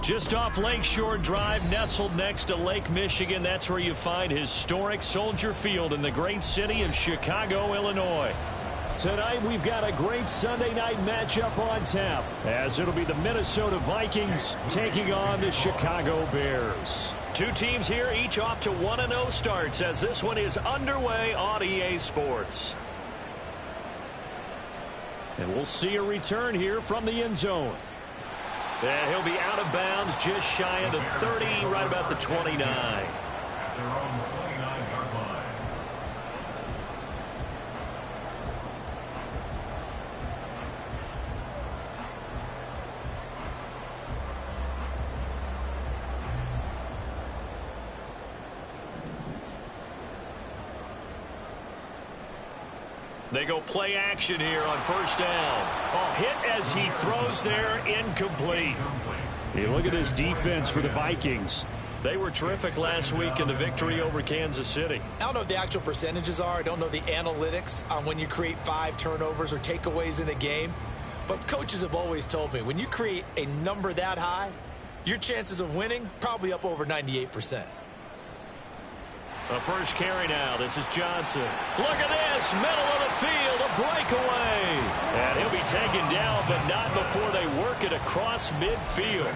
Just off Lakeshore Drive, nestled next to Lake Michigan. That's where you find historic Soldier Field in the great city of Chicago, Illinois. Tonight, we've got a great Sunday night matchup on tap, as it'll be the Minnesota Vikings taking on the Chicago Bears. Two teams here, each off to 1-0 starts, as this one is underway on EA Sports. And we'll see a return here from the end zone. And he'll be out of bounds just shy of the 30, right about the 29. At their own 29-yard line. They go play action here on first down. A hit as he throws there, incomplete. Hey, look at this defense for the Vikings. They were terrific last week in the victory over Kansas City. I don't know what the actual percentages are. I don't know the analytics on when you create 5 turnovers or takeaways in a game. But coaches have always told me, when you create a number that high, your chances of winning probably up over 98%. A first carry now. This is Johnson. Look at this. Middle of the field. A breakaway. And he'll be taken down, but not before they work it across midfield.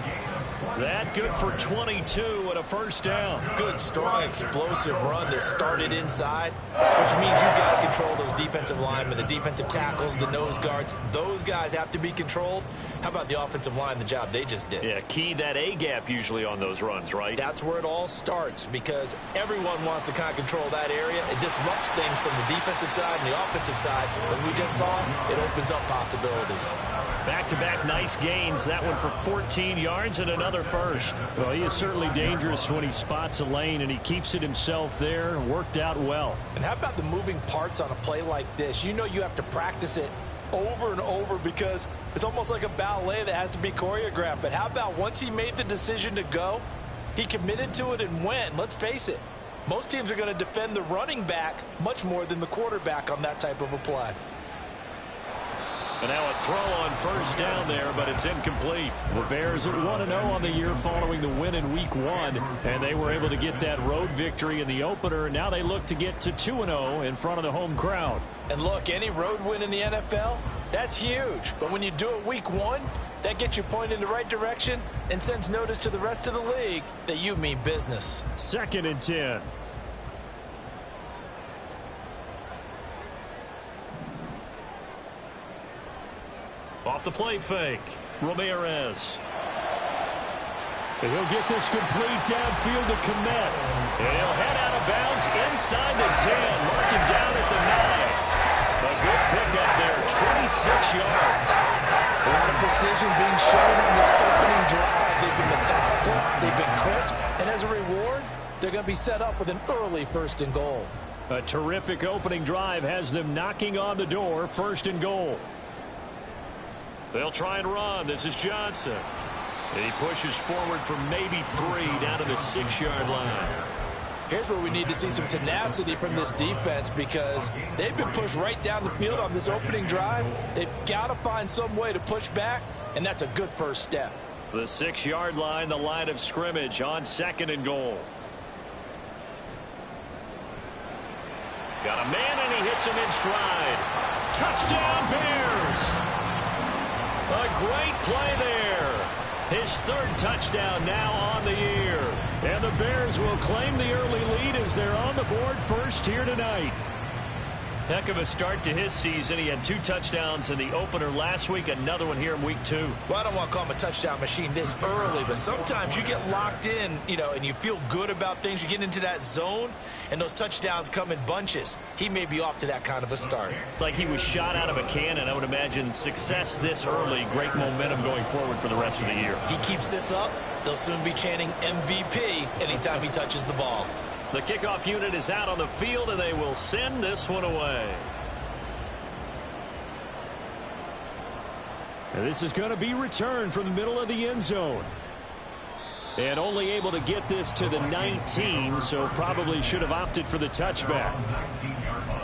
That good for 22 and a first down. Good, strong, explosive run that started inside, which means you've got to control those defensive linemen, the defensive tackles, the nose guards. Those guys have to be controlled. How about the offensive line, the job they just did? Yeah, key that A-gap usually on those runs, right? That's where it all starts, because everyone wants to kind of control that area. It disrupts things from the defensive side and the offensive side. As we just saw, it opens up possibilities. Back-to-back nice gains. That one for 14 yards and another first. Well, he is certainly dangerous when he spots a lane, and he keeps it himself there. Worked out well. And how about the moving parts on a play like this? You know you have to practice it over and over because it's almost like a ballet that has to be choreographed. But how about once he made the decision to go, he committed to it and went. Let's face it, most teams are going to defend the running back much more than the quarterback on that type of a play. And now a throw on first down there, but it's incomplete. The Bears at 1-0 on the year following the win in Week 1, and they were able to get that road victory in the opener. Now they look to get to 2-0 in front of the home crowd. And look, any road win in the NFL, that's huge. But when you do it Week 1, that gets you pointed in the right direction and sends notice to the rest of the league that you mean business. 2nd and 10. Off the play fake, Ramirez. And he'll get this complete downfield to Kmet. And he'll head out of bounds inside the 10, marking down at the 9. A good pickup there, 26 yards. A lot of precision being shown on this opening drive. They've been methodical, they've been crisp, and as a reward, they're going to be set up with an early 1st and goal. A terrific opening drive has them knocking on the door, 1st and goal. They'll try and run. This is Johnson. And he pushes forward for maybe 3 down to the 6-yard line. Here's where we need to see some tenacity from this defense because they've been pushed right down the field on this opening drive. They've got to find some way to push back, and that's a good first step. The 6-yard line, the line of scrimmage on 2nd and goal. Got a man, and he hits him in stride. Touchdown, Bears! A great play there. His 3rd touchdown now on the year. And the Bears will claim the early lead as they're on the board first here tonight. Heck of a start to his season. He had 2 touchdowns in the opener last week, another one here in week 2. Well, I don't want to call him a touchdown machine this early, but sometimes you get locked in, and you feel good about things. You get into that zone, and those touchdowns come in bunches. He may be off to that kind of a start. It's like he was shot out of a cannon. I would imagine success this early, great momentum going forward for the rest of the year. He keeps this up, they'll soon be chanting MVP anytime he touches the ball. The kickoff unit is out on the field, and they will send this one away. And this is going to be returned from the middle of the end zone. And only able to get this to the 19, so probably should have opted for the touchback. 19-yard line.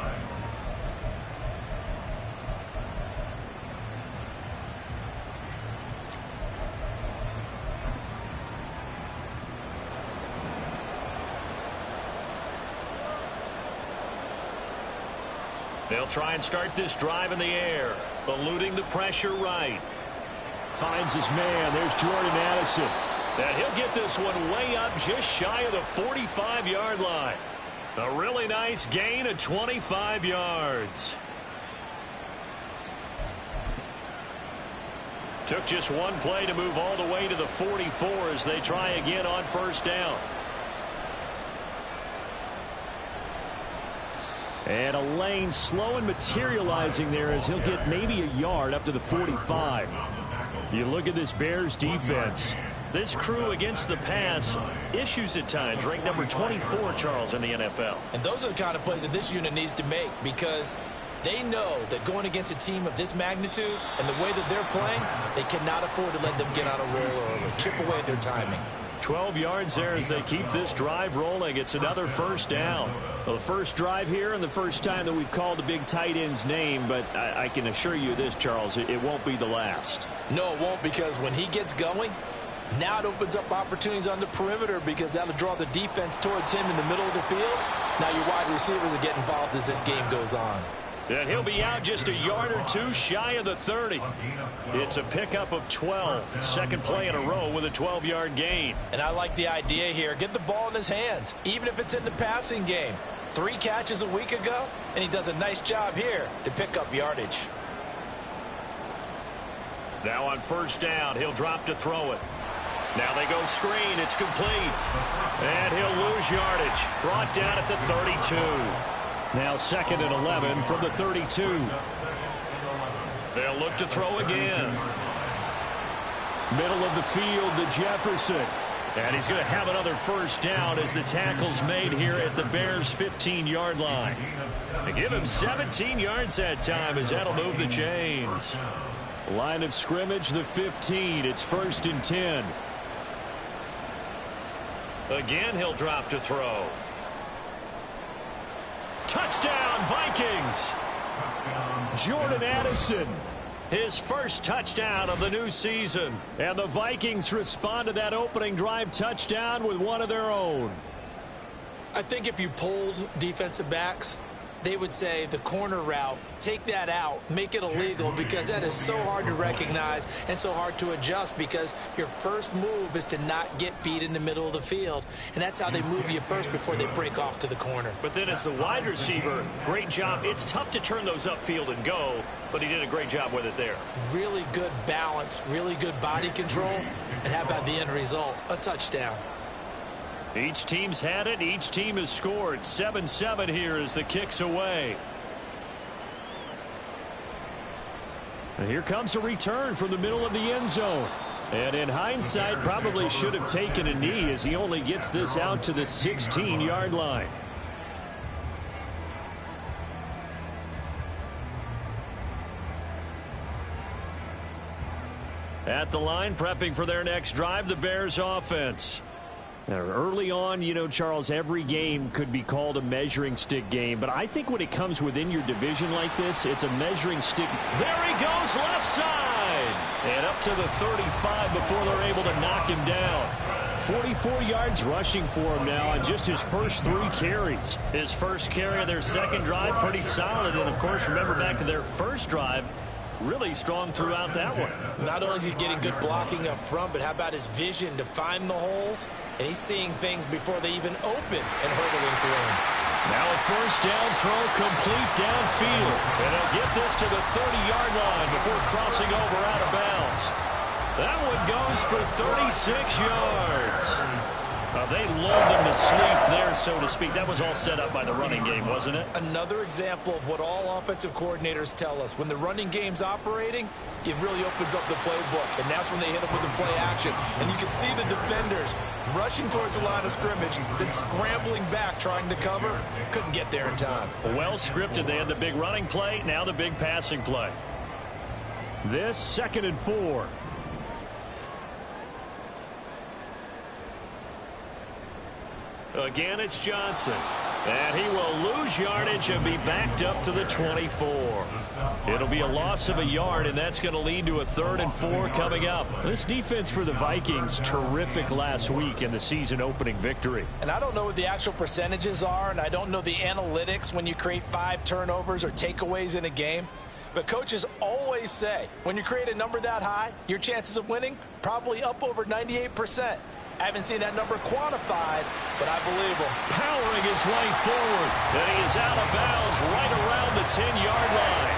They'll try and start this drive in the air, eluding the pressure right. Finds his man. There's Jordan Addison. And he'll get this one way up just shy of the 45-yard line. A really nice gain of 25 yards. Took just one play to move all the way to the 44 as they try again on first down. And a lane slow and materializing there as he'll get maybe a yard up to the 45. You look at this Bears defense. This crew against the pass, issues at times, ranked number 24, Charles, in the NFL. And those are the kind of plays that this unit needs to make because they know that going against a team of this magnitude and the way that they're playing, they cannot afford to let them get on a roll early. Chip away at their timing. 12 yards there as they keep this drive rolling. It's another first down. Well, the first drive here and the first time that we've called the big tight end's name, but I can assure you this, Charles, it won't be the last. No, it won't, because when he gets going, now it opens up opportunities on the perimeter because that'll draw the defense towards him in the middle of the field. Now your wide receivers will get involved as this game goes on. And he'll be out just a yard or two shy of the 30. It's a pickup of 12. Second play in a row with a 12-yard gain. And I like the idea here. Get the ball in his hands, even if it's in the passing game. 3 catches a week ago, and he does a nice job here to pick up yardage. Now on first down, he'll drop to throw it. Now they go screen. It's complete. And he'll lose yardage. Brought down at the 32. Now second and 11 from the 32. They'll look to throw again. Middle of the field to Jefferson. And he's going to have another first down as the tackle's made here at the Bears' 15-yard line. They give him 17 yards that time as that'll move the chains. Line of scrimmage, the 15. It's first and 10. Again, he'll drop to throw. Touchdown, Vikings! Jordan Addison. His first touchdown of the new season. And the Vikings respond to that opening drive touchdown with one of their own. I think if you polled defensive backs, they would say the corner route, take that out, make it illegal, because that is so hard to recognize and so hard to adjust because your first move is to not get beat in the middle of the field. And that's how they move you first before they break off to the corner. But then as the wide receiver, great job. It's tough to turn those upfield and go, but he did a great job with it there. Really good balance, really good body control. And how about the end result? A touchdown. Each team's had it. Each team has scored. 7-7 here as the kick's away. And here comes a return from the middle of the end zone. And in hindsight, probably should have taken a knee as he only gets this out to the 16-yard line. At the line, prepping for their next drive, the Bears offense. Now, early on, Charles, every game could be called a measuring stick game. But I think when it comes within your division like this, it's a measuring stick. There he goes, left side. And up to the 35 before they're able to knock him down. 44 yards rushing for him now on just his first 3 carries. His first carry of their second drive, pretty solid. And, of course, remember back to their first drive, really strong throughout that one. Not only is he getting good blocking up front, but how about his vision to find the holes? And he's seeing things before they even open and hurdling through him. Now a first down throw complete downfield. And they'll get this to the 30-yard line before crossing over out of bounds. That one goes for 36 yards. They lulled them to sleep there, so to speak. That was all set up by the running game, wasn't it? Another example of what all offensive coordinators tell us. When the running game's operating, it really opens up the playbook, and that's when they hit them with the play action. And you can see the defenders rushing towards the line of scrimmage, then scrambling back trying to cover. Couldn't get there in time. Well scripted. They had the big running play, now the big passing play. This 2nd and 4. Again, it's Johnson. And he will lose yardage and be backed up to the 24. It'll be a loss of a yard, and that's going to lead to a 3rd and 4 coming up. This defense for the Vikings, terrific last week in the season-opening victory. And I don't know what the actual percentages are, and I don't know the analytics when you create 5 turnovers or takeaways in a game. But coaches always say, when you create a number that high, your chances of winning probably up over 98%. I haven't seen that number quantified, but I believe him. Powering his way forward, and he is out of bounds right around the 10-yard line.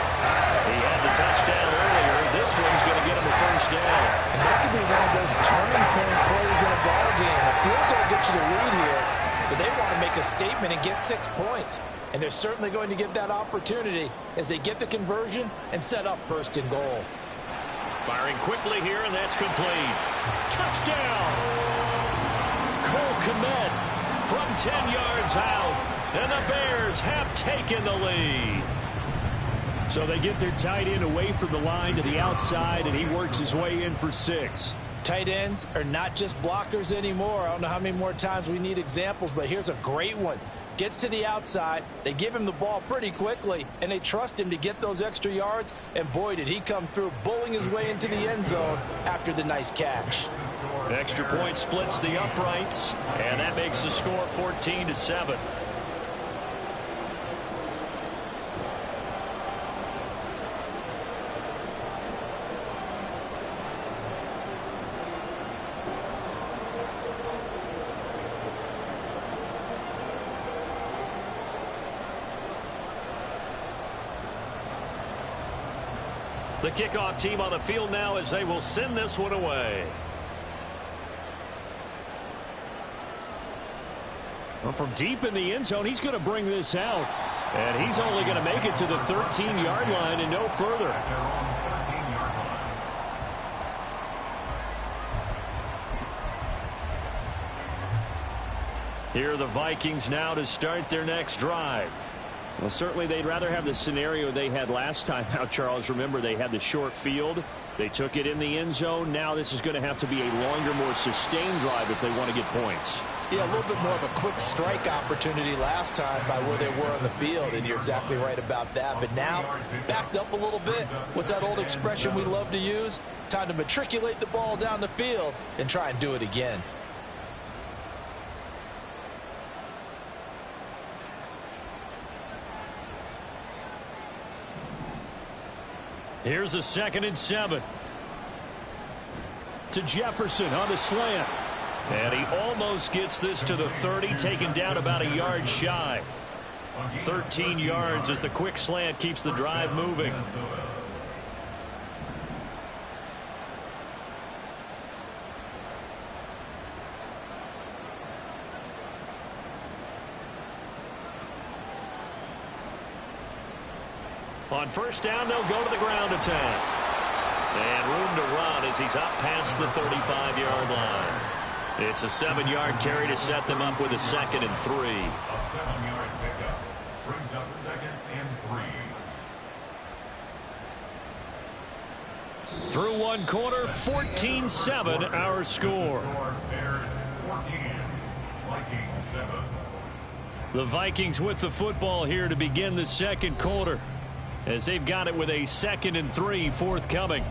He had the touchdown earlier. This one's going to get him a first down. And that could be one of those turning point plays in a ball game. A field goal gets you the lead here, but they want to make a statement and get 6 points. And they're certainly going to get that opportunity as they get the conversion and set up 1st and goal. Firing quickly here, and that's complete. Touchdown! Cole Kmet from 10 yards out, and the Bears have taken the lead. So they get their tight end away from the line to the outside, and he works his way in for 6. Tight ends are not just blockers anymore. I don't know how many more times we need examples, but here's a great one. Gets to the outside, they give him the ball pretty quickly, and they trust him to get those extra yards, and boy, did he come through, bullying his way into the end zone after the nice catch. Extra point splits the uprights, and that makes the score 14-7. The kickoff team on the field now as they will send this one away. Well, from deep in the end zone, he's going to bring this out. And he's only going to make it to the 13-yard line and no further. Here are the Vikings now to start their next drive. Well, certainly they'd rather have the scenario they had last time out, Charles. Remember, they had the short field. They took it in the end zone. Now this is going to have to be a longer, more sustained drive if they want to get points. Yeah, a little bit more of a quick strike opportunity last time by where they were on the field, and you're exactly right about that. But now, backed up a little bit. What's that old expression we love to use? Time to matriculate the ball down the field and try and do it again. Here's a 2nd and 7. To Jefferson on the slant. And he almost gets this to the 30, taken down about a yard shy. 13 yards as the quick slant keeps the drive moving. On first down, they'll go to the ground attack. And room to run as he's up past the 35-yard line. It's a 7-yard carry to set them up with a 2nd and 3. A 7-yard pickup brings up 2nd and 3. Through one quarter, 14-7 our score. Bears 14, Vikings 7. The Vikings with the football here to begin the second quarter, as they've got it with a 2nd and 3 forthcoming.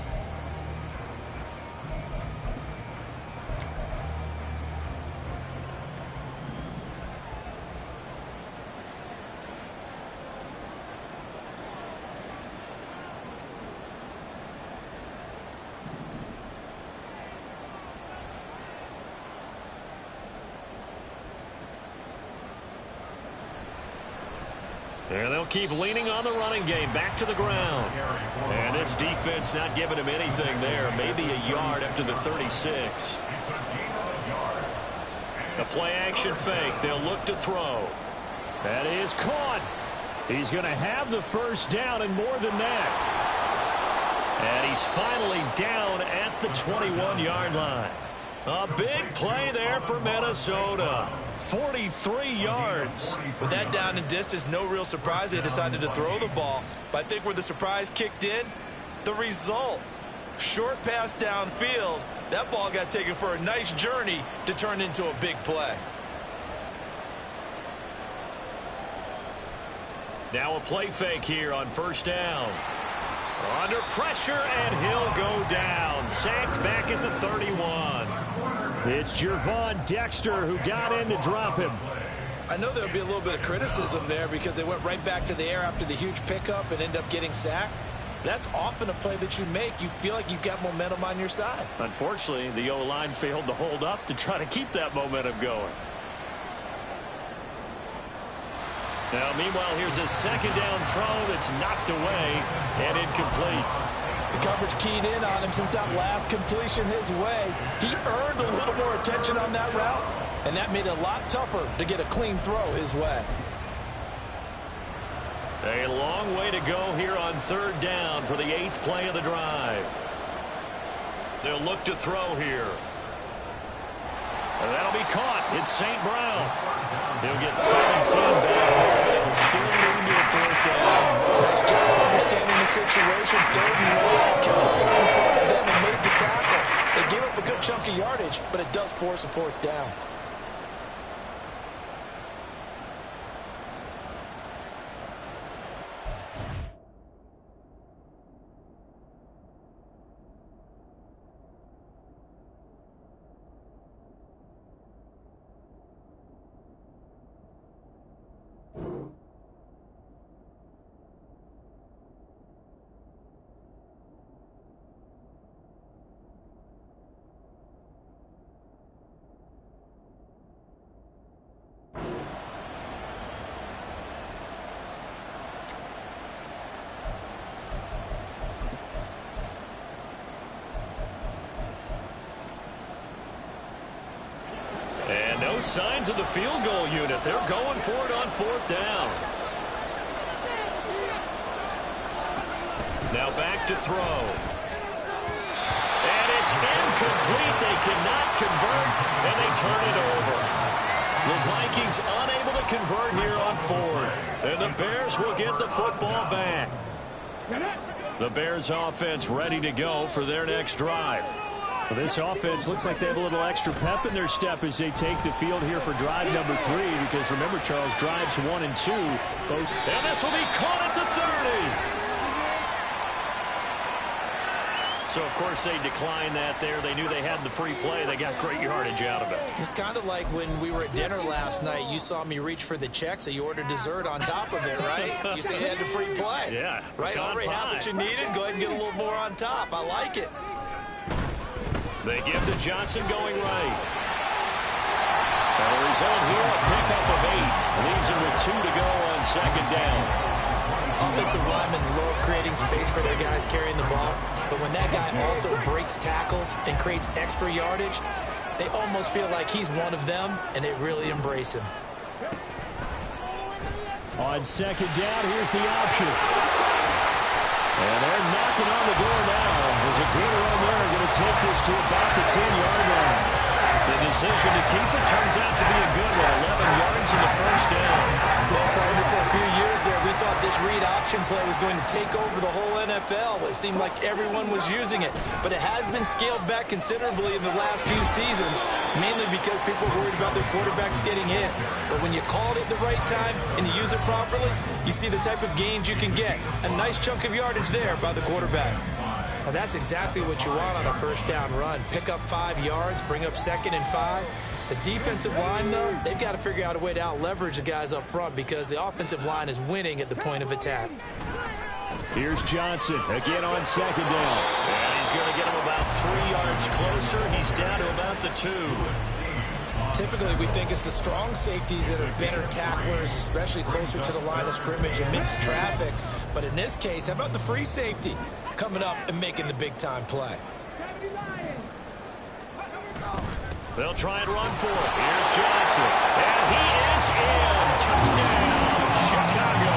And they'll keep leaning on the running game. Back to the ground. And this defense not giving him anything there. Maybe a yard up to the 36. A play-action fake. They'll look to throw. That is caught. He's going to have the first down and more than that. And he's finally down at the 21-yard line. A big play there for Minnesota. 43 yards. With that down and distance, no real surprise they decided to throw the ball. But I think where the surprise kicked in, the result. Short pass downfield. That ball got taken for a nice journey to turn into a big play. Now a play fake here on first down. Under pressure, and he'll go down. Sacked back at the 31. It's Gervon Dexter who got in to drop him. I know there'll be a little bit of criticism there because they went right back to the air after the huge pickup and ended up getting sacked. That's often a play that you make. You feel like you've got momentum on your side. Unfortunately, the O-line failed to hold up to try to keep that momentum going. Now, meanwhile, here's a second down throw that's knocked away and incomplete. The coverage keyed in on him since that last completion his way. He earned a little more attention on that route, and that made it a lot tougher to get a clean throw his way. A long way to go here on third down for the 8th play of the drive. They'll look to throw here. And that'll be caught. It's St. Brown. He'll get 17 back there, but it will still lead to a fourth down. Nice job understanding the situation. Third and long. Kept the ball in front of them and made the tackle. They gave up a good chunk of yardage, but it does force a fourth down. No signs of the field goal unit. They're going for it on fourth down. Now back to throw. And it's incomplete. They cannot convert, and they turn it over. The Vikings unable to convert here on fourth. And the Bears will get the football back. The Bears offense ready to go for their next drive. Well, this offense looks like they have a little extra pep in their step as they take the field here for drive number 3. Because remember, Charles, drives 1 and 2. Both. And this will be caught at the 30. So, of course, they declined that there. They knew they had the free play. They got great yardage out of it. It's kind of like when we were at dinner last night. You saw me reach for the check, so you ordered dessert on top of it, right? You said you had the free play. Yeah. Right? Already have what you needed. Go ahead and get a little more on top. I like it. They give to Johnson going right. The result here, a pickup of 8. Leaves him with 2 to go on second down. Offensive linemen love creating space for their guys carrying the ball, but when that guy also breaks tackles and creates extra yardage, they almost feel like he's one of them, and they really embrace him. On second down, here's the option. And they're knocking on the door now. There's a good run there. Going to take this to about the 10-yard line. The decision to keep it turns out to be a good one. 11 yards in the first down. Well, partner, for a few years there, we thought this read option play was going to take over the whole NFL. It seemed like everyone was using it. But it has been scaled back considerably in the last few seasons, mainly because people are worried about their quarterbacks getting hit. But when you call it at the right time and you use it properly, you see the type of gains you can get. A nice chunk of yardage there by the quarterback. And that's exactly what you want on a first down run. Pick up 5 yards, bring up 2nd and 5. The defensive line, though, they've got to figure out a way to out-leverage the guys up front because the offensive line is winning at the point of attack. Here's Johnson again on second down. And he's going to get him about 3 yards closer. He's down to about the 2. Typically, we think it's the strong safeties that are better tacklers, especially closer to the line of scrimmage amidst traffic. But in this case, how about the free safety coming up and making the big-time play? They'll try and run for it. Here's Johnson. And he is in. Touchdown, Chicago.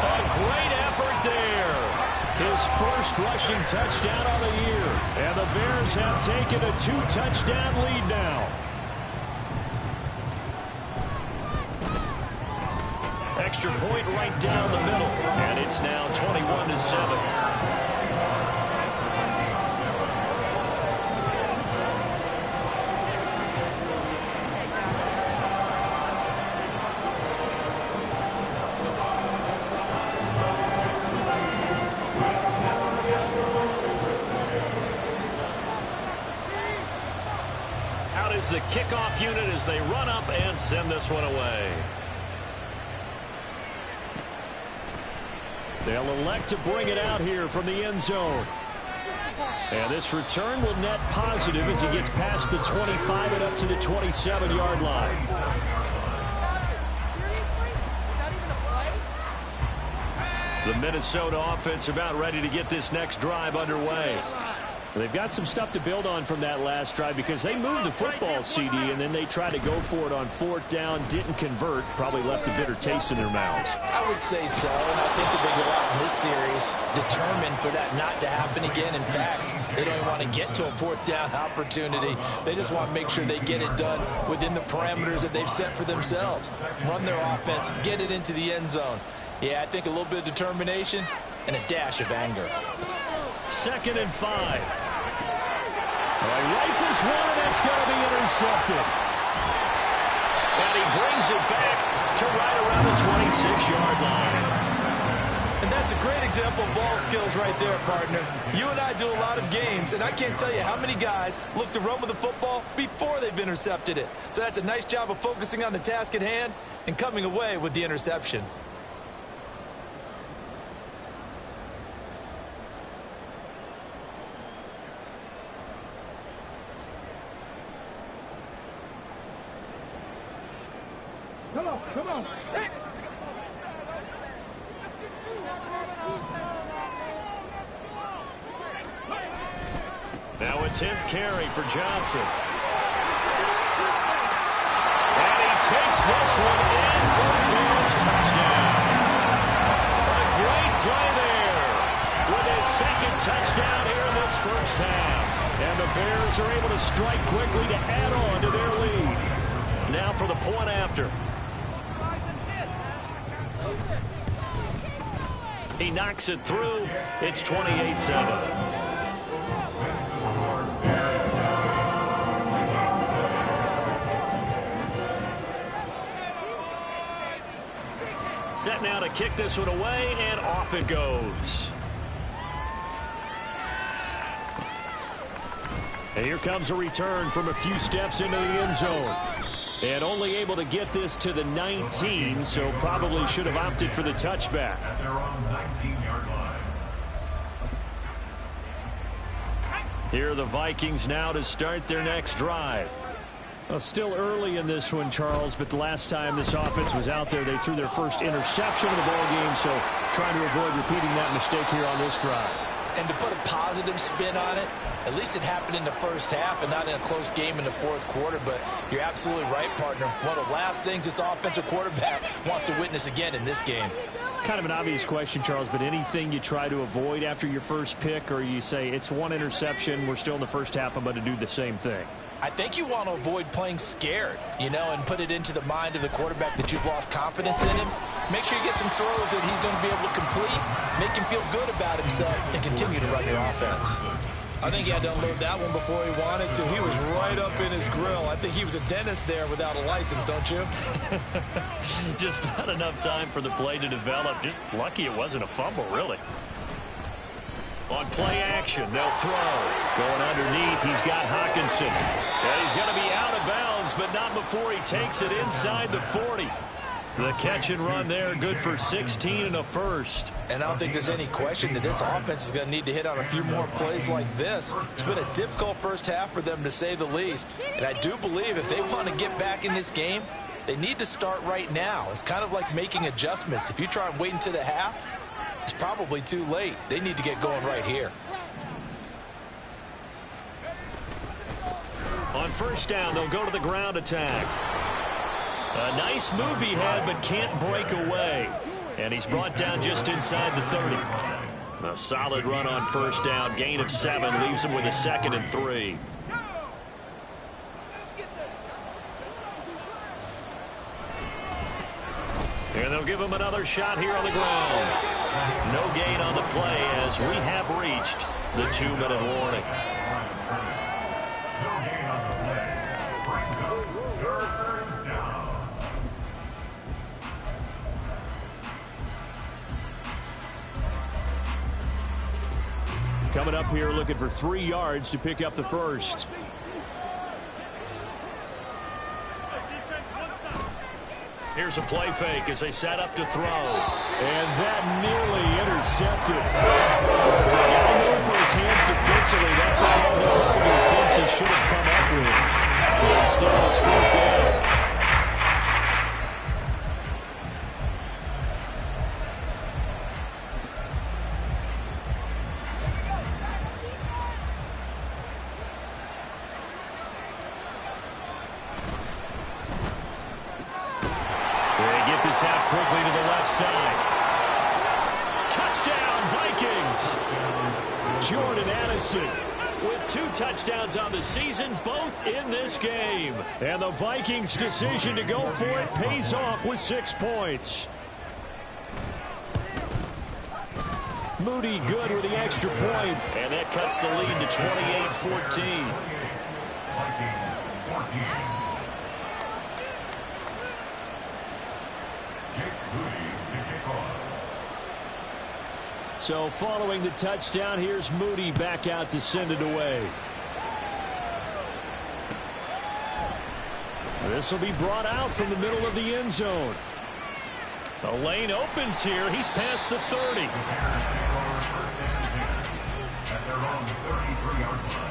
A great effort there. His first rushing touchdown on the year. And the Bears have taken a 2-touchdown lead now. Extra point right down the middle. And it's now 21-7. The kickoff unit as they run up and send this one away. They'll elect to bring it out here from the end zone. And this return will net positive as he gets past the 25 and up to the 27-yard line. The Minnesota offense about ready to get this next drive underway. They've got some stuff to build on from that last drive because they moved the football, CD, and then they tried to go for it on 4th down, didn't convert, probably left a bitter taste in their mouths. I would say so, and I think that they go out in this series determined for that not to happen again. In fact, they don't even want to get to a 4th down opportunity. They just want to make sure they get it done within the parameters that they've set for themselves. Run their offense, get it into the end zone. Yeah, I think a little bit of determination and a dash of anger. 2nd and 5. Rifles one, and that's going to be intercepted. And he brings it back to right around the 26-yard line. And that's a great example of ball skills right there, partner. You and I do a lot of games, and I can't tell you how many guys look to run with the football before they've intercepted it. So that's a nice job of focusing on the task at hand and coming away with the interception. Come on. Hey. Now a 10th carry for Johnson. And he takes this one in for the Bears touchdown. A great play there with his 2nd touchdown here in this first half. And the Bears are able to strike quickly to add on to their lead. Now for the point after. He knocks it through. It's 28-7. Set now to kick this one away, and off it goes. And here comes a return from a few steps into the end zone. And only able to get this to the 19, so probably should have opted for the touchback. At their own 19-yard line. Here are the Vikings now to start their next drive. Well, still early in this one, Charles, but the last time this offense was out there, they threw their first interception of the ball game, so trying to avoid repeating that mistake here on this drive. And to put a positive spin on it, at least it happened in the first half and not in a close game in the 4th quarter. But you're absolutely right, partner. One of the last things this offensive quarterback wants to witness again in this game. Kind of an obvious question, Charles, but anything you try to avoid after your first pick, or you say it's one interception, we're still in the first half, I'm going to do the same thing? I think you want to avoid playing scared, and put it into the mind of the quarterback that you've lost confidence in him. Make sure you get some throws that he's going to be able to complete, make him feel good about himself, and continue to run your offense. I think he had to unload that one before he wanted to. He was right up in his grill. I think he was a dentist there without a license, don't you? Just not enough time for the play to develop. Just lucky it wasn't a fumble, really. On play action, they'll throw. Going underneath, he's got Hawkinson. And he's going to be out of bounds, but not before he takes it inside the 40. The catch and run there, good for 16 and a first. And I don't think there's any question that this offense is going to need to hit on a few more plays like this. It's been a difficult first half for them, to say the least. And I do believe if they want to get back in this game, they need to start right now. It's kind of like making adjustments. If you try and wait until the half, it's probably too late. They need to get going right here. On first down, they'll go to the ground attack. A nice move he had, but can't break away. And he's brought down just inside the 30. A solid run on first down. Gain of 7 leaves him with a 2nd and 3. And they'll give him another shot here on the ground. No gain on the play as we have reached the 2-minute warning. Coming up here looking for 3 yards to pick up the first. Here's a play fake as they set up to throw. And that nearly intercepted. The guy known for his hands defensively, that's all the probably thinks he should have come up with. But instead, it's 4th down. Out quickly to the left side. Touchdown, Vikings! Jordan Addison with 2 touchdowns on the season, both in this game. And the Vikings' decision to go for it pays off with 6 points. Moody good with the extra point. And that cuts the lead to 28-14. Vikings 14. So following the touchdown, here's Moody back out to send it away. This will be brought out from the middle of the end zone. The lane opens here. He's past the 30. At their own 33-yard line.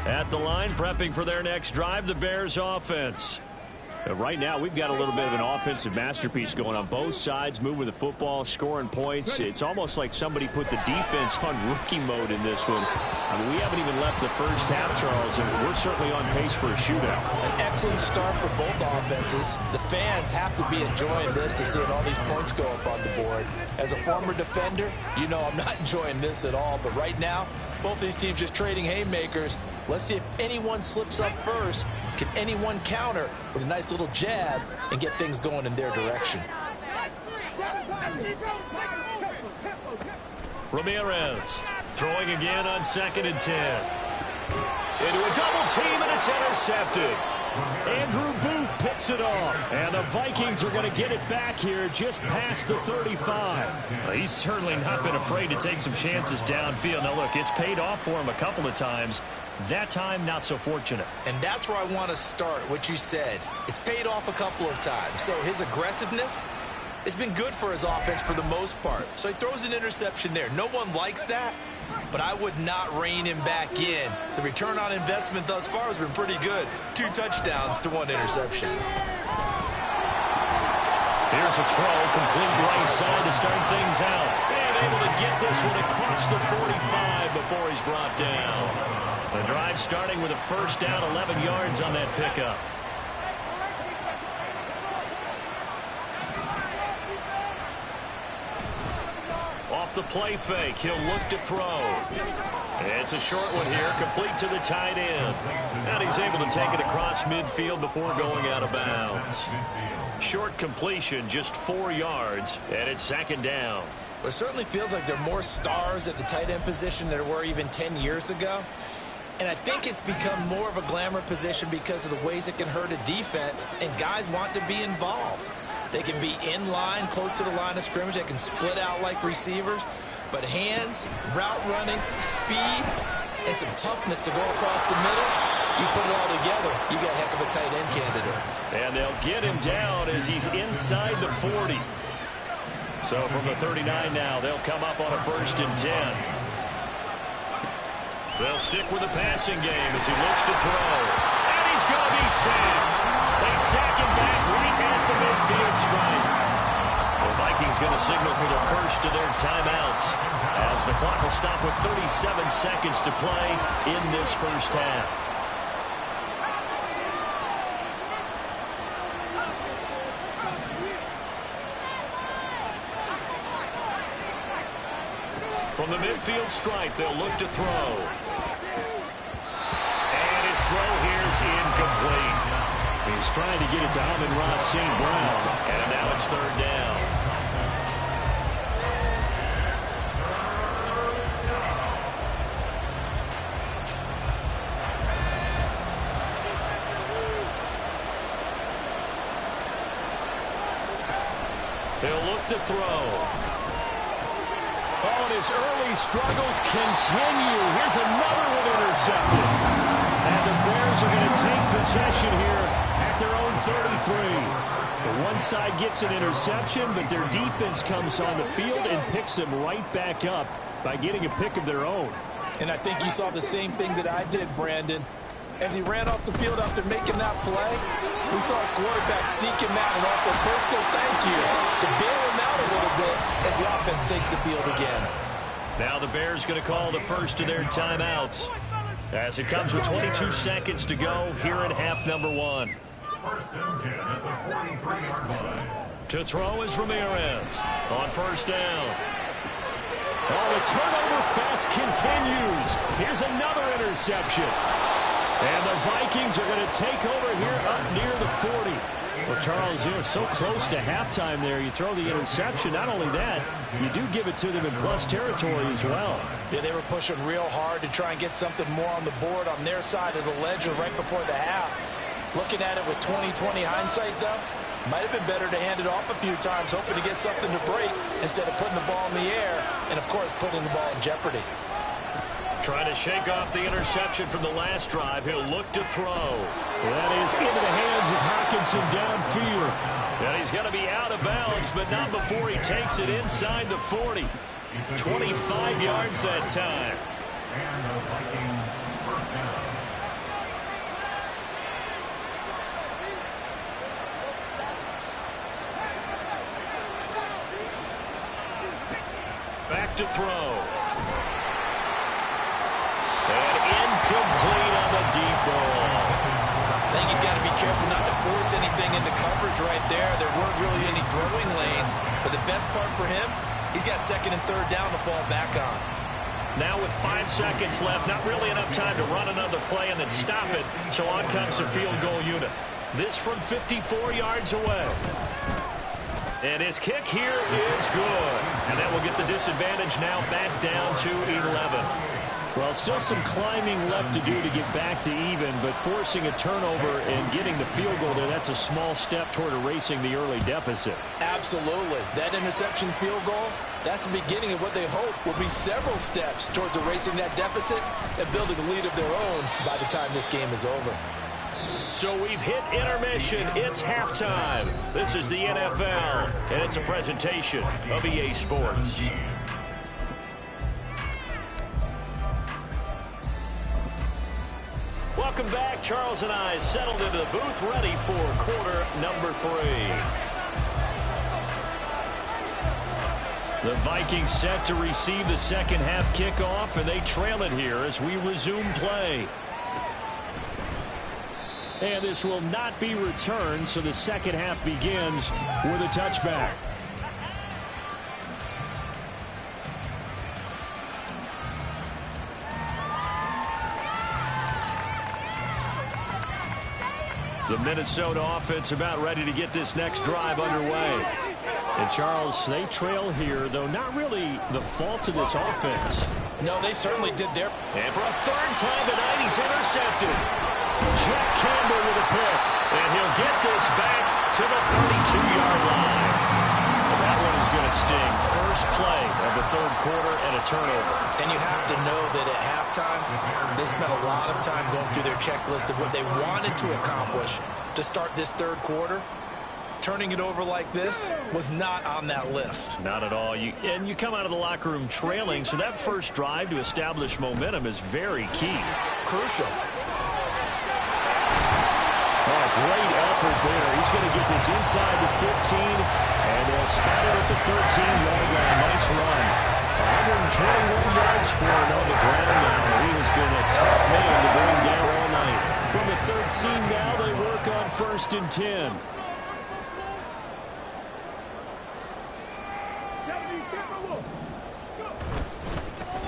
At the line, prepping for their next drive, the Bears offense. Right now, we've got a little bit of an offensive masterpiece going on both sides, moving the football, scoring points. It's almost like somebody put the defense on rookie mode in this one. I mean, we haven't even left the first half, Charles, and we're certainly on pace for a shootout. An excellent start for both offenses. The fans have to be enjoying this to seeing all these points go up on the board. As a former defender, you know I'm not enjoying this at all. But right now, both these teams just trading haymakers. Let's see if anyone slips up first. Can anyone counter with a nice little jab and get things going in their direction? Ramirez throwing again on 2nd and 10. Into a double team, and it's intercepted. Andrew Booth picks it off. And the Vikings are going to get it back here just past the 35. Well, he's certainly not been afraid to take some chances downfield. Now, look, it's paid off for him a couple of times. That time, not so fortunate. And that's where I want to start, what you said. It's paid off a couple of times. So his aggressiveness has been good for his offense for the most part. So he throws an interception there. No one likes that, but I would not rein him back in. The return on investment thus far has been pretty good. 2 touchdowns to 1 interception. Here's a throw, complete right side to start things out. And able to get this one across the 45 before he's brought down. The drive starting with a first down, 11 yards on that pickup. Off the play fake, he'll look to throw. It's a short one here, complete to the tight end. And he's able to take it across midfield before going out of bounds. Short completion, just 4 yards, and it's 2nd down. It certainly feels like there are more stars at the tight end position than there were even 10 years ago. And I think it's become more of a glamour position because of the ways it can hurt a defense, and guys want to be involved. They can be in line, close to the line of scrimmage. They can split out like receivers. But hands, route running, speed, and some toughness to go across the middle, you put it all together, you got a heck of a tight end candidate. And they'll get him down as he's inside the 40. So from the 39 now, they'll come up on a 1st and 10. They'll stick with the passing game as he looks to throw. And he's going to be sacked. They sack him back right at the midfield stripe. The Vikings going to signal for the first of their timeouts as the clock will stop with 37 seconds to play in this first half. From the midfield stripe, they'll look to throw. And his throw here's incomplete. He's trying to get it to Amon-Ra St. Brown. And now it's 3rd down. They'll look to throw. Oh, and his early struggles continue. Here's another one intercepted. And the Bears are going to take possession here at their own 33. The one side gets an interception, but their defense comes on the field and picks them right back up by getting a pick of their own. And I think you saw the same thing that I did, Brandon. As he ran off the field after making that play, we saw his quarterback seek him out and offer a personal thank you to bail him out a little bit as the offense takes the field again. Now the Bears going to call the first of their timeouts as it comes with 22 seconds to go here in half number 1. 1st and 10 at the 43-yard line. To throw is Ramirez on 1st down. Oh, the turnover fest continues. Here's another interception. And the Vikings are going to take over here up near the 40. Well, Charles, you're so close to halftime there. You throw the interception. Not only that, you do give it to them in plus territory as well. Yeah, they were pushing real hard to try and get something more on the board on their side of the ledger right before the half. Looking at it with 20/20 hindsight, though, might have been better to hand it off a few times, hoping to get something to break instead of putting the ball in the air and, of course, putting the ball in jeopardy. Trying to shake off the interception from the last drive. He'll look to throw. That is into the hands of Hockenson downfield. And he's going to be out of bounds, but not before he takes it inside the 40. 25 yards that time. And the Vikings 1st down. Back to throw. And incomplete on the deep ball. I think he's got to be careful not to force anything into coverage right there. There weren't really any throwing lanes. But the best part for him, he's got 2nd and 3rd down to fall back on. Now with 5 seconds left, not really enough time to run another play and then stop it. So on comes the field goal unit. This from 54 yards away. And his kick here is good. And that will get the disadvantage now back down to 11. Well, still some climbing left to do to get back to even, but forcing a turnover and getting the field goal there, that's a small step toward erasing the early deficit. Absolutely. That interception field goal, that's the beginning of what they hope will be several steps towards erasing that deficit and building a lead of their own by the time this game is over. So we've hit intermission. It's halftime. This is the NFL, and it's a presentation of EA Sports. Welcome back. Charles and I settled into the booth, ready for quarter number 3. The Vikings set to receive the second half kickoff, and they trail it here as we resume play. And this will not be returned, so the second half begins with a touchback. The Minnesota offense about ready to get this next drive underway. And Charles, they trail here, though not really the fault of this offense. No, they certainly did their... And for a 3rd time tonight, he's intercepted. Jack Campbell with a pick. And he'll get this back to the 32-yard line. interesting first play of the third quarter and a turnover. And you have to know that at halftime, they spent a lot of time going through their checklist of what they wanted to accomplish to start this third quarter. Turning it over like this was not on that list. Not at all. And you come out of the locker room trailing, so that first drive to establish momentum is very key. Crucial. Oh, great effort there. He's going to get this inside the 15, and they'll spot it at the 13-yard line. Nice run. 121 yards for him on the ground now. He has been a tough man to bring down all night. From the 13 now, they work on 1st and 10.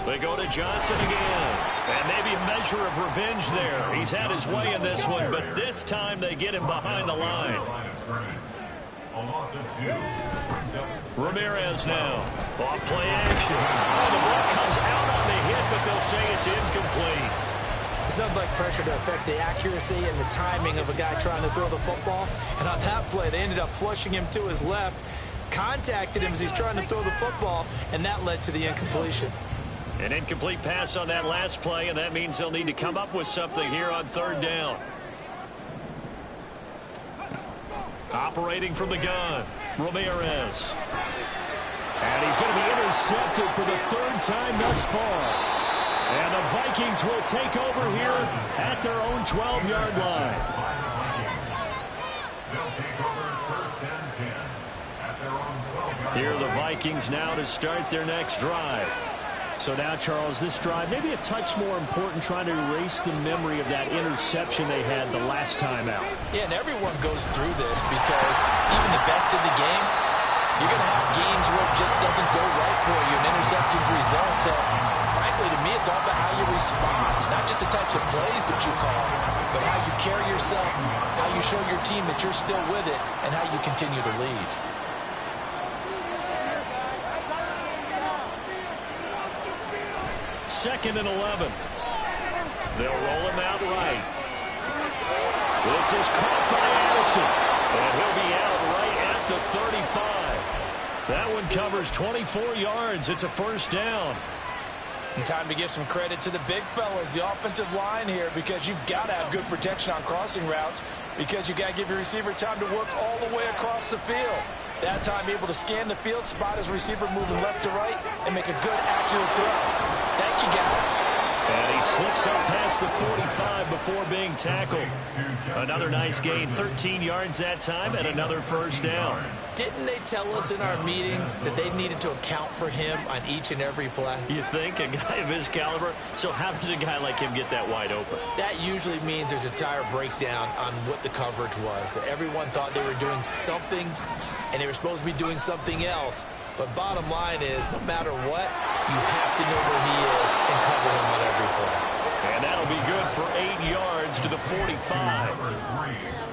They go to Johnson again. And maybe a measure of revenge there. He's had his way in this one, but this time they get him behind the line. Ramirez now. Off play action. Oh, the ball comes out on the hit, but they'll say it's incomplete. It's nothing like pressure to affect the accuracy and the timing of a guy trying to throw the football. And on that play, they ended up flushing him to his left, contacted him as he's trying to throw the football, and that led to the incompletion. An incomplete pass on that last play, and that means they'll need to come up with something here on 3rd down. Operating from the gun, Ramirez. And he's going to be intercepted for the 3rd time thus far. And the Vikings will take over here at their own 12-yard line. They'll take over 1st and 10 at their own 12-yard line. Here are the Vikings now to start their next drive. So now, Charles, this drive may be a touch more important, trying to erase the memory of that interception they had the last time out. Yeah, and everyone goes through this because even the best in the game, you're going to have games where it just doesn't go right for you, and interceptions result. So, frankly, to me, it's all about how you respond, not just the types of plays that you call, but how you carry yourself, how you show your team that you're still with it, and how you continue to lead. Second and 11. They'll roll him out right. This is caught by Addison. And he'll be out right at the 35. That one covers 24 yards. It's a 1st down. And time to give some credit to the big fellas, the offensive line here, because you've got to have good protection on crossing routes, because you've got to give your receiver time to work all the way across the field. That time able to scan the field, spot his receiver moving left to right, and make a good, accurate throw. Thank you, guys. And he slips up past the 45 before being tackled. Another nice gain, 13 yards that time, and another 1st down. Didn't they tell us in our meetings that they needed to account for him on each and every play? You think? A guy of his caliber? So how does a guy like him get that wide open? That usually means there's a tire breakdown on what the coverage was. That everyone thought they were doing something, and they were supposed to be doing something else. But bottom line is, no matter what, you have to know where he is and cover him on every play. And that'll be good for 8 yards to the 45.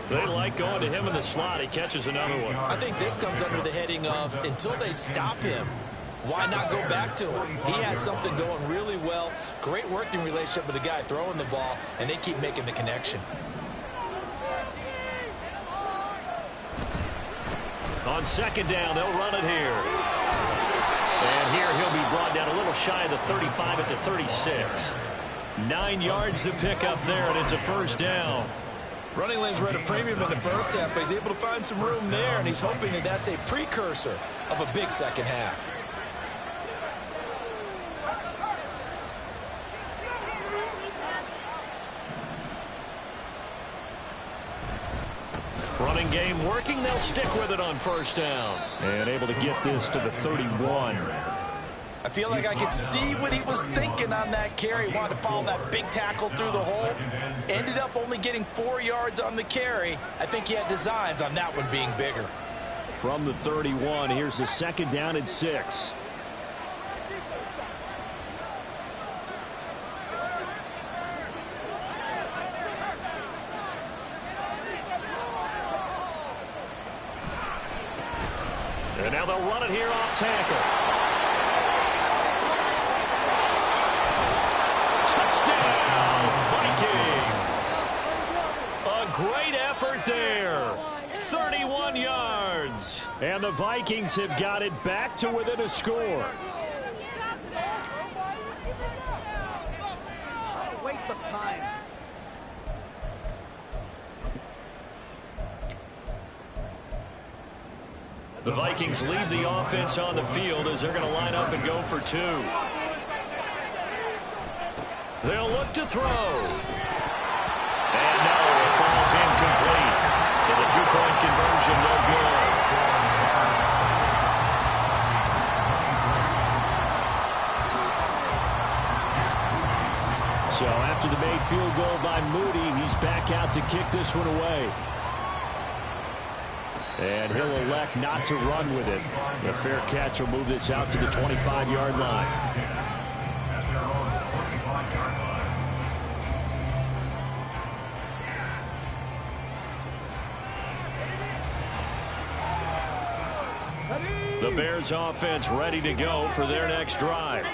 They like going to him in the slot. He catches another one. I think this comes under the heading of, until they stop him, why not go back to him? He has something going really well. Great working relationship with the guy throwing the ball, and they keep making the connection. On 2nd down, they'll run it here. And here he'll be brought down a little shy of the 35 at the 36. 9 yards to pick up there, and it's a 1st down. Running lanes were at a premium in the first half, but he's able to find some room there, and he's hoping that that's a precursor of a big second half. Running game working. They'll stick with it on 1st down. And able to get this to the 31. I feel like I could see what he was thinking on that carry. Wanted to follow that big tackle through the hole. Ended up only getting 4 yards on the carry. I think he had designs on that one being bigger. From the 31, here's the 2nd down and 6. And now they'll run it here off tackle. Touchdown, Vikings. A great effort there. 31 yards. And the Vikings have got it back to within a score. Waste of time. The Vikings leave the offense on the field as they're going to line up and go for two. They'll look to throw. And no, it falls incomplete. So the two-point conversion no good. So after the made field goal by Moody, he's back out to kick this one away. And he'll elect not to run with it. The fair catch will move this out to the 25-yard line. The Bears offense ready to go for their next drive.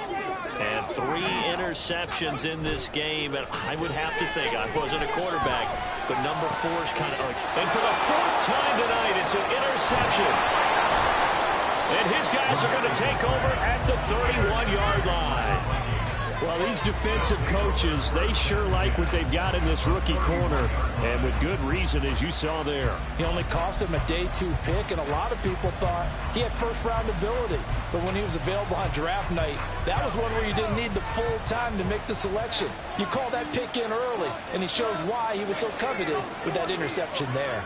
And 3 interceptions in this game. And I would have to think, I wasn't a quarterback, but number 4's kind of... And for the 4th time tonight, it's an interception. And his guys are going to take over at the 31-yard line. Well, these defensive coaches, they sure like what they've got in this rookie corner. And with good reason, as you saw there. He only cost him a day 2 pick, and a lot of people thought he had first-round ability. But when he was available on draft night, that was one where you didn't need the full time to make the selection. You call that pick in early, and he shows why he was so coveted with that interception there.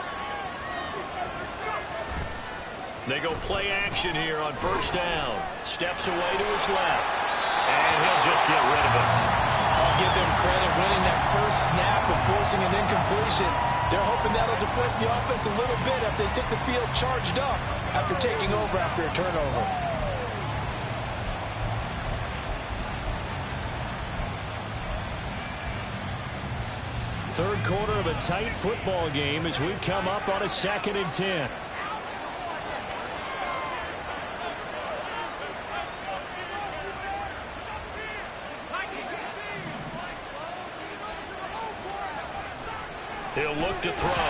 They go play action here on first down. Steps away to his left. And he'll just get rid of it. I'll give them credit winning that first snap and forcing an incompletion. They're hoping that'll deflate the offense a little bit after they took the field charged up after taking over after a turnover. Third quarter of a tight football game as we come up on a 2nd and 10. He'll look to throw.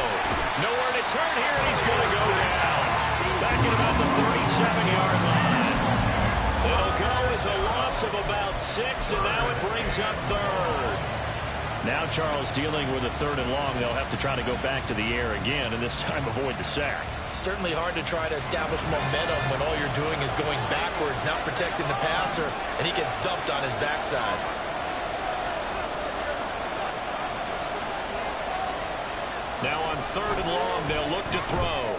Nowhere to turn here, and he's going to go down. Back at about the 37-yard line. It'll go as a loss of about 6, and now it brings up 3rd. Now Charles dealing with a 3rd and long. They'll have to try to go back to the air again, and this time avoid the sack. Certainly hard to try to establish momentum when all you're doing is going backwards, not protecting the passer, and he gets dumped on his backside. Now on 3rd and long, they'll look to throw.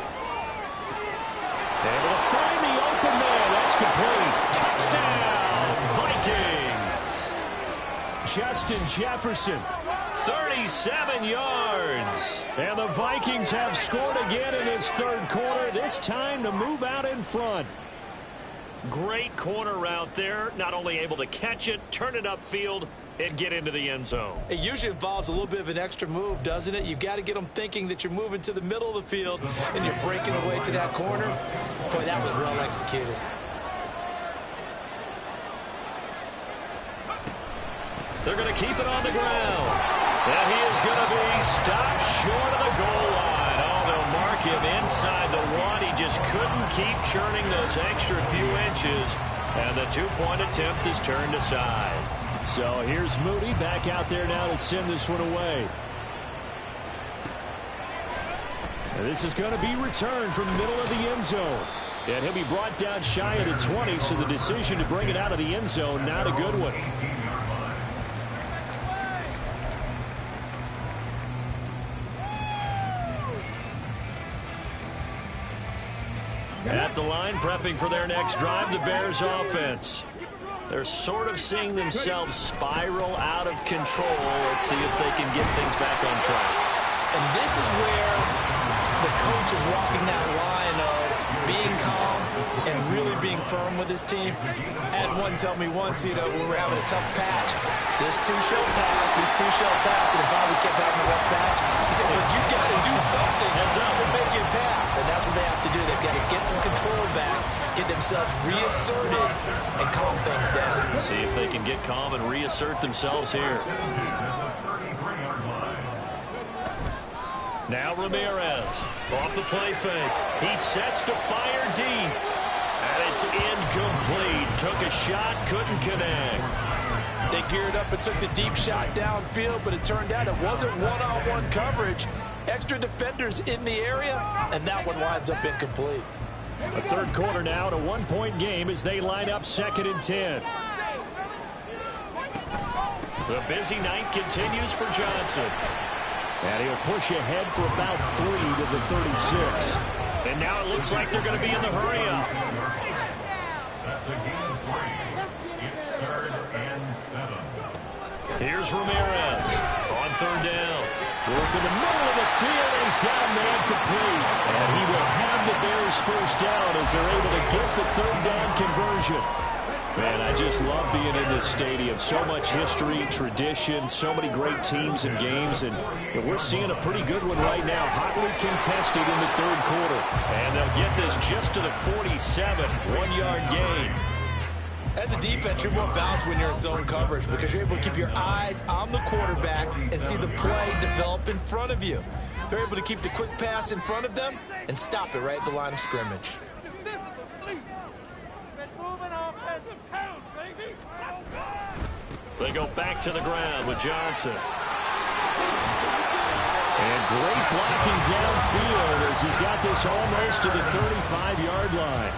Able to find the open man. That's complete. Touchdown, Vikings. Justin Jefferson, 37 yards. And the Vikings have scored again in this 3rd quarter, this time to move out in front. Great corner route there. Not only able to catch it, turn it upfield, and get into the end zone. It usually involves a little bit of an extra move, doesn't it? You've got to get them thinking that you're moving to the middle of the field and you're breaking away to that corner. Boy, that was well executed. They're going to keep it on the ground. And he is going to be stopped short of the goal line. Oh, they'll mark him inside the 1. He just couldn't keep churning those extra few inches. And the 2-point attempt is turned aside. So here's Moody back out there now to send this one away. And this is going to be returned from the middle of the end zone. And he'll be brought down shy of the 20, so the decision to bring it out of the end zone, not a good one. At the line, prepping for their next drive, the Bears offense. They're sort of seeing themselves spiral out of control. Let's see if they can get things back on track. And this is where the coach is walking that line of being calm and really being firm with his team. I had one tell me once, when we were having a tough patch, this too shall pass, this too shall pass, and if Bobby kept having a rough patch, he said, but you got to do something to make it pass, and that's what they have to do. They've got to get some control back, get themselves reasserted, and calm things down. See if they can get calm and reassert themselves here. Now Ramirez off the play fake. He sets to fire deep. And it's incomplete. Took a shot, couldn't connect. They geared up and took the deep shot downfield, but it turned out it wasn't one-on-one coverage. Extra defenders in the area, and that one winds up incomplete. A third quarter now, and a one-point game as they line up 2nd and 10. The busy night continues for Johnson. And he'll push ahead for about 3 to the 36. And now it looks like they're going to be in the hurry-up. That's a gain of 3. It's 3rd and 7. Here's Ramirez on 3rd down. Work in the middle of the field, and he's got a man complete. And he will have the Bears first down as they're able to get the 3rd down conversion. Man, I just love being in this stadium. So much history, tradition, so many great teams and games, and we're seeing a pretty good one right now. Hotly contested in the 3rd quarter. And they'll get this just to the 47, 1-yard gain. As a defense, you're more balanced when you're in zone coverage because you're able to keep your eyes on the quarterback and see the play develop in front of you. They're able to keep the quick pass in front of them and stop it right at the line of scrimmage. They go back to the ground with Johnson. And great blocking downfield as he's got this almost to the 35-yard line.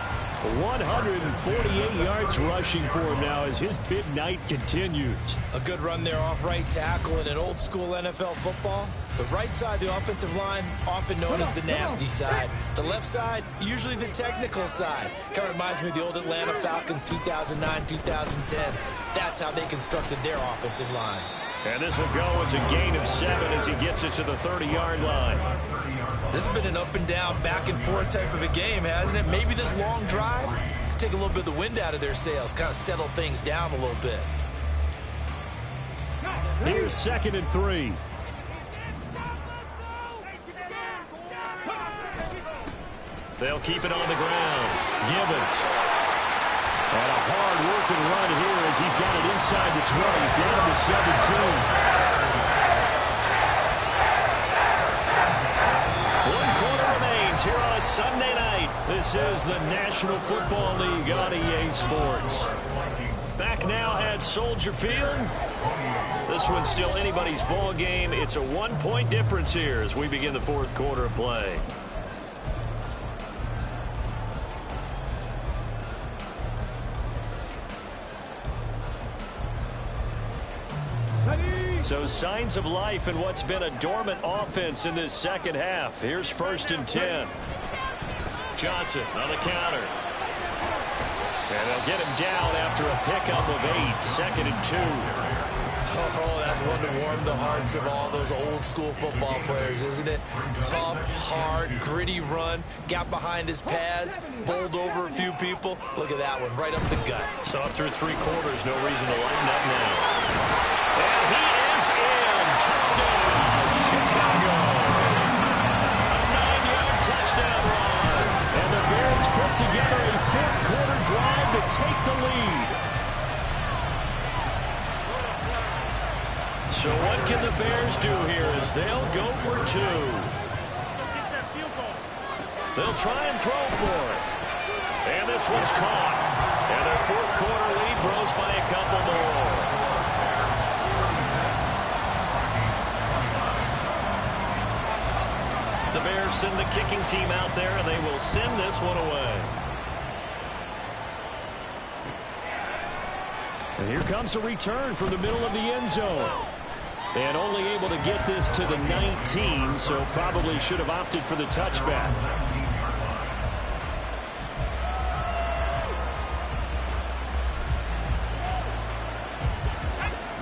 148 yards rushing for him now as his big night continues. A good run there off right tackle in an old school NFL football. The right side of the offensive line, often known as the nasty side. The left side, usually the technical side. Kind of reminds me of the old Atlanta Falcons 2009-2010. That's how they constructed their offensive line. And this will go as a gain of 7 as he gets it to the 30-yard line. This has been an up and down, back and forth type of a game, hasn't it? Maybe this long drive could take a little bit of the wind out of their sails, kind of settle things down a little bit. Here's 2nd and 3. They'll keep it on the ground. Gibbons. And a hard-working run here as he's got it inside the 20, down to 17. 1 quarter remains here on a Sunday night. This is the National Football League on EA Sports. Back now at Soldier Field. This one's still anybody's ball game. It's a 1-point difference here as we begin the 4th quarter of play. So signs of life in what's been a dormant offense in this 2nd half. Here's 1st and 10. Johnson on the counter. And they'll get him down after a pickup of 8. 2nd and 2. Oh, that's one to warm the hearts of all those old school football players, isn't it? Tough, hard, gritty run. Got behind his pads, bowled over a few people. Look at that one, right up the gut. Saw through 3 quarters, no reason to lighten up now. And he is in. Touchdown, Chicago. A 9-yard touchdown run. And the Bears put together a 4th quarter drive to take the lead. So what can the Bears do here as they'll go for 2? They'll try and throw for it. And this one's caught. And their 4th quarter lead grows by a couple more. The Bears send the kicking team out there, and they will send this one away. And here comes a return from the middle of the end zone. And only able to get this to the 19, so probably should have opted for the touchback.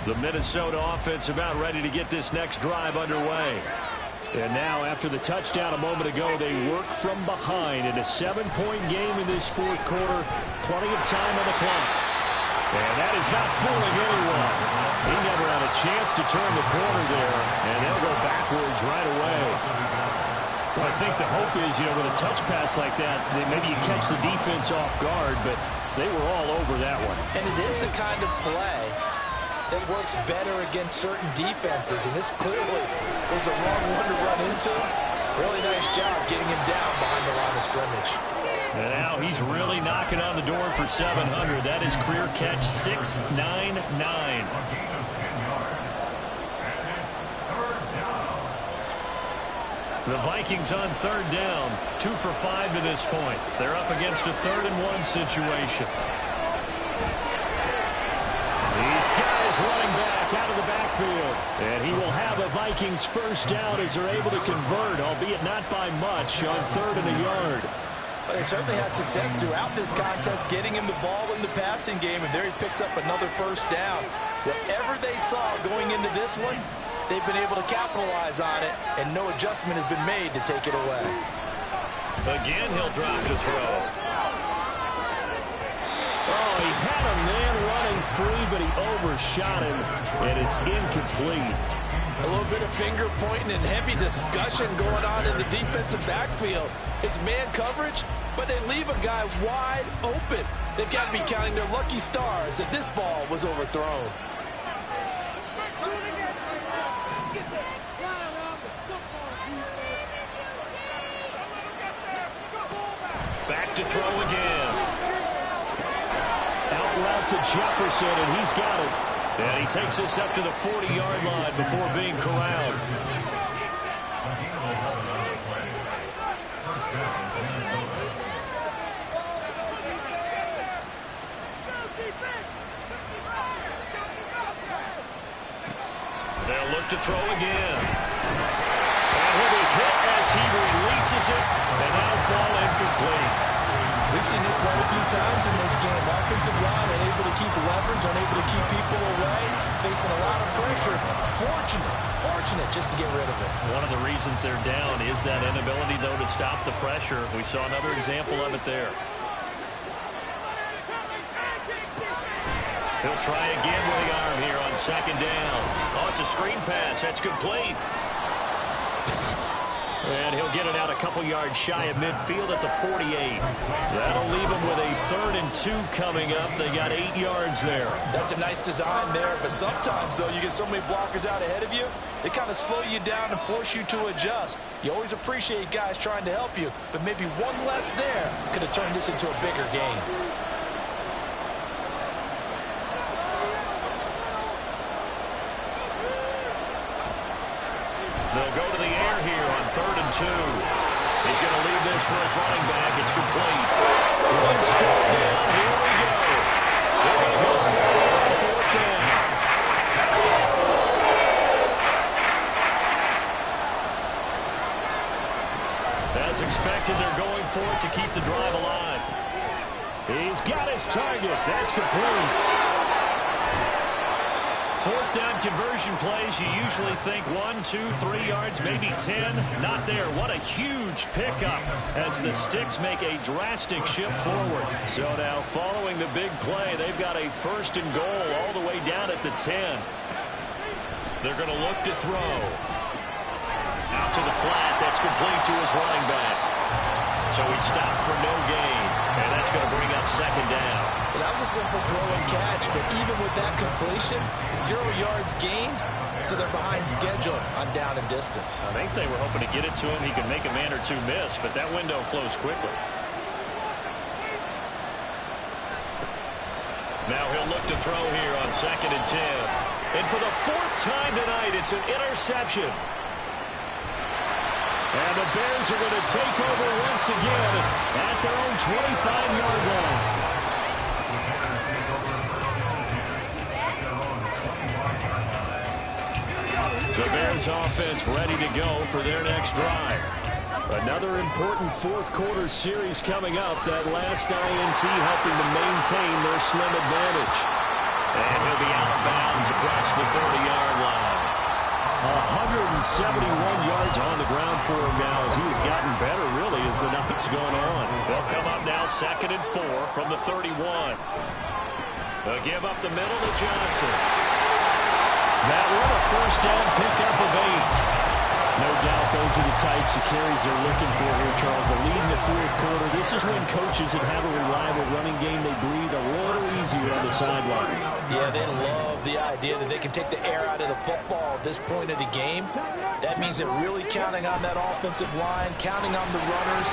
The Minnesota offense about ready to get this next drive underway. And now, after the touchdown a moment ago, they work from behind in a 7-point game in this 4th quarter. Plenty of time on the clock. And that is not fooling anyone. He never had a chance to turn the corner there, and they'll go backwards right away. Well, I think the hope is, with a touch pass like that, maybe you catch the defense off guard, but they were all over that one. And it is the kind of play that works better against certain defenses, and this clearly was the wrong one to run into. he's really knocking on the door for 700. That is career catch 699. The Vikings on third down, 2 for 5 to this point. They're up against a 3rd-and-1 situation. He's got his running back out of the backfield. And he will have a Vikings first down as they're able to convert, albeit not by much, on 3rd and a yard. Well, they certainly had success throughout this contest getting him the ball in the passing game, and there he picks up another first down. Whatever they saw going into this one, they've been able to capitalize on it, and no adjustment has been made to take it away. Again, he'll drop to throw. Oh, he had a man running free, but he overshot him, and it's incomplete. A little bit of finger pointing and heavy discussion going on in the defensive backfield. It's man coverage, but they leave a guy wide open. They've got to be counting their lucky stars that this ball was overthrown. Back to throw again. Out route to Jefferson, and he's got it. And he takes this up to the 40-yard line before being corralled. They'll look to throw again. And he'll be hit as he releases it, and that'll fall incomplete. We've seen this quite a few times in this game. Offensive line unable to keep leverage, unable to keep people away, facing a lot of pressure. Fortunate just to get rid of it. One of the reasons they're down is that inability, though, to stop the pressure. We saw another example of it there. He'll try again with the arm here on 2nd down. Oh, it's a screen pass. That's complete. And he'll get it out a couple yards shy of midfield at the 48. That'll leave him with a 3rd and 2 coming up. They got 8 yards there. That's a nice design there, but sometimes, though, you get so many blockers out ahead of you, they kind of slow you down and force you to adjust. You always appreciate guys trying to help you, but maybe one less there could have turned this into a bigger game. They'll go to the air here on 3rd and 2. He's going to leave this for his running back. It's complete. One step down. Here we go. They're going to go for it on 4th down. As expected, they're going for it to keep the drive alive. He's got his target. That's complete. 4th down conversion plays, you usually think 1, 2, 3 yards, maybe 10. Not there. What a huge pickup as the Sticks make a drastic shift forward. So now following the big play, they've got a 1st and goal all the way down at the 10. They're going to look to throw. Out to the flat. That's complete to his running back. So he stopped for no gain, and that's going to bring up 2nd down. Well, that was a simple throw and catch, but even with that completion, 0 yards gained, so they're behind schedule on down and distance. I think they were hoping to get it to him. He could make a man or two miss, but that window closed quickly. Now he'll look to throw here on 2nd and 10. And for the 4th time tonight, it's an interception. And the Bears are going to take over once again at their own 25-yard line. The Bears offense ready to go for their next drive. Another important 4th quarter series coming up. That last INT helping to maintain their slim advantage. And he'll be out of bounds across the 30-yard line. 171 yards on the ground for him now as he's gotten better, really, as the night's gone on. They'll come up now 2nd and 4 from the 31. They'll give up the middle to Johnson. That one a 1st down pickup of 8. No doubt those are the types of carries they're looking for here, Charles. The lead in the 4th quarter. This is when coaches that have a reliable running game, they breathe a little easier on the sideline. Yeah, they love the idea that they can take the air out of the football at this point of the game. That means they're really counting on that offensive line, counting on the runners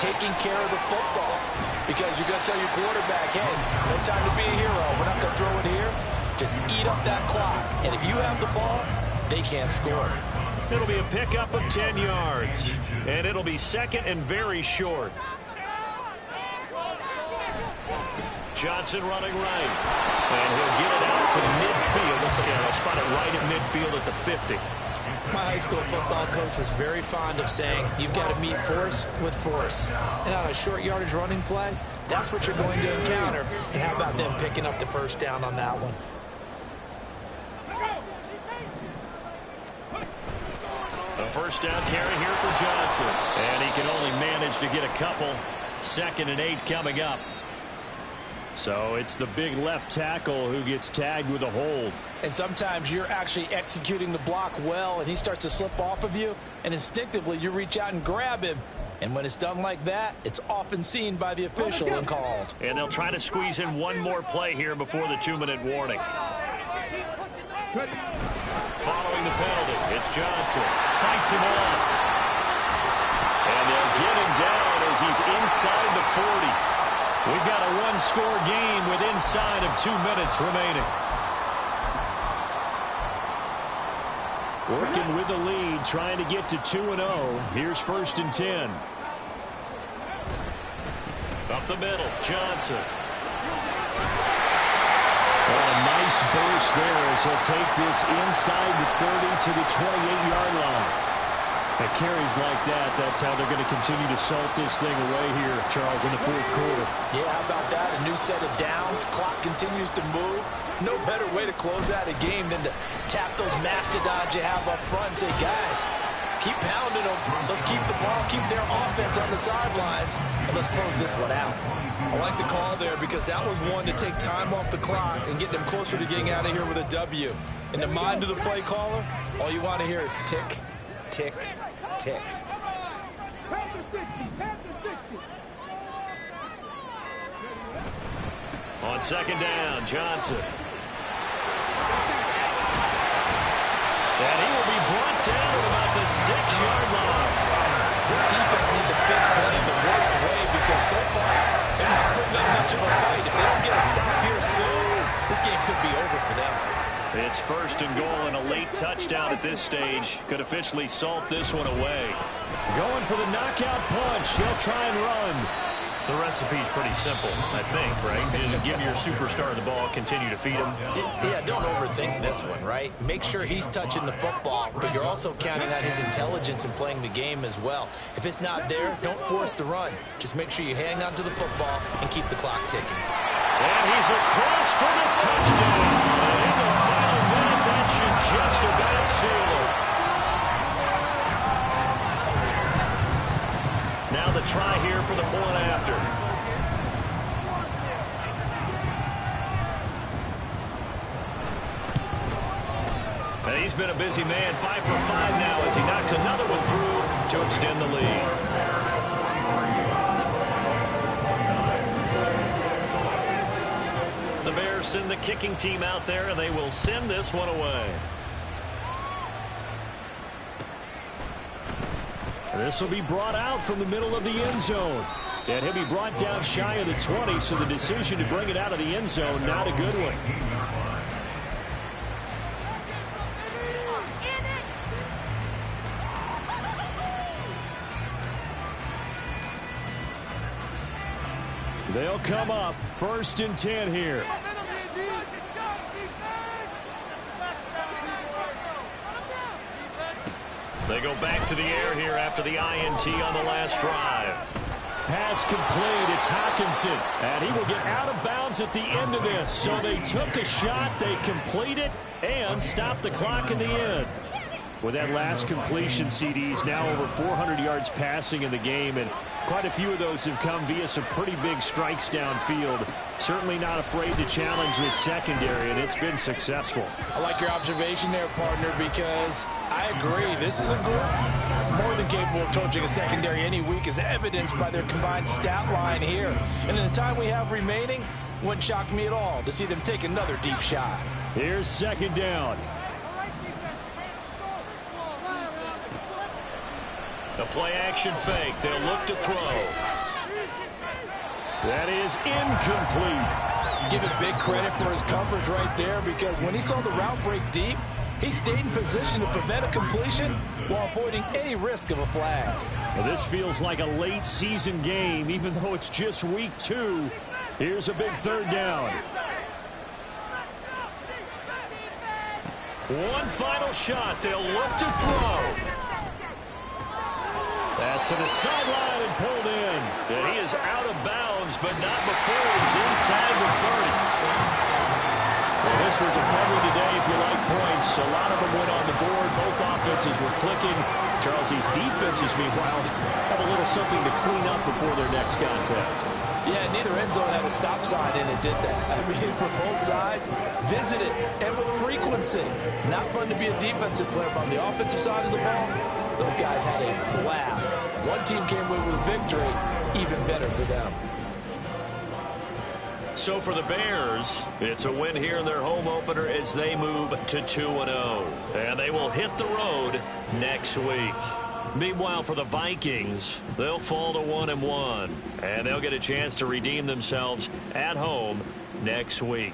taking care of the football. Because you're going to tell your quarterback, hey, no time to be a hero. We're not going to throw it here. Just eat up that clock. And if you have the ball, they can't score. It'll be a pickup of 10 yards. And it'll be second and very short. Johnson running right. And he'll get it out to midfield. Looks like they'll spot it right at midfield at the 50. My high school football coach was very fond of saying, you've got to meet force with force. And on a short yardage running play, that's what you're going to encounter. And how about them picking up the first down on that one? A first down carry here for Johnson. And he can only manage to get a couple. 2nd and 8 coming up. So it's the big left tackle who gets tagged with a hold. And sometimes you're actually executing the block well, and he starts to slip off of you, and instinctively you reach out and grab him. And when it's done like that, it's often seen by the official and called. And they'll try to squeeze in one more play here before the 2-minute warning. Following the penalty, it's Johnson. Fights him off. And they'll get him down as he's inside the 40. We've got a one-score game with inside of 2 minutes remaining. Working with the lead, trying to get to 2-0. Here's 1st and 10. Up the middle, Johnson. Oh, a nice burst there as he'll take this inside the 30 to the 28-yard line. At carries like that, that's how they're going to continue to salt this thing away here, Charles, in the 4th quarter. Yeah, how about that? A new set of downs. Clock continues to move. No better way to close out a game than to tap those mastodons you have up front and say, guys, keep pounding them. Let's keep the ball, keep their offense on the sidelines, and let's close this one out. I like the call there because that was one to take time off the clock and get them closer to getting out of here with a W. In the mind of the play caller, all you want to hear is tick, tick, tick. On 2nd down, Johnson. And he will be brought down at about the 6-yard line. This defense needs a big play the worst way because so far they're not putting up much of a fight. If they don't get a stop here soon, this game could be over for them. It's 1st and goal and a late touchdown at this stage. Could officially salt this one away. Going for the knockout punch. They'll try and run. The recipe's pretty simple, I think, right? Just give your superstar the ball, continue to feed him. Yeah, don't overthink this one, right? Make sure he's touching the football, but you're also counting on his intelligence in playing the game as well. If it's not there, don't force the run. Just make sure you hang on to the football and keep the clock ticking. And he's across for the touchdown. And in the final minute, that should just about seal it. Now the try here for the point after. And he's been a busy man, 5 for 5 now as he knocks another one through to extend the lead. The Bears send the kicking team out there, and they will send this one away. This will be brought out from the middle of the end zone. And he'll be brought down shy of the 20, so the decision to bring it out of the end zone, not a good one. They'll come up 1st and 10 here. They go back to the air here after the INT on the last drive. Pass complete. It's Hawkinson. And he will get out of bounds at the end of this. So they took a shot, they complete it, and stop the clock in the end. With that last completion, CDs now over 400 yards passing in the game, and quite a few of those have come via some pretty big strikes downfield. Certainly not afraid to challenge this secondary, and it's been successful. I like your observation there, partner, because I agree. This is a group more than capable of torching a secondary any week, as evidenced by their combined stat line here. And in the time we have remaining, wouldn't shock me at all to see them take another deep shot. Here's 2nd down. The play-action fake. They'll look to throw. That is incomplete. Give him big credit for his coverage right there, because when he saw the route break deep, he stayed in position to prevent a completion while avoiding any risk of a flag. Well, this feels like a late season game, even though it's just week 2. Here's a big third down. One final shot. They'll look to throw. Pass to the sideline and pulled in. And he is out of bounds, but not before he's inside the 30. Well, this was a fun one today if you like points. A lot of them went on the board. Both offenses were clicking. Charles, these defenses, meanwhile, have a little something to clean up before their next contest. Yeah, neither end zone had a stop sign, and it did that. I mean, for both sides, visit it, and with frequency. Not fun to be a defensive player, but on the offensive side of the ball, those guys had a blast. One team came away with a victory, even better for them. So for the Bears, it's a win here in their home opener as they move to 2-0. And they will hit the road next week. Meanwhile, for the Vikings, they'll fall to 1-1. And they'll get a chance to redeem themselves at home next week.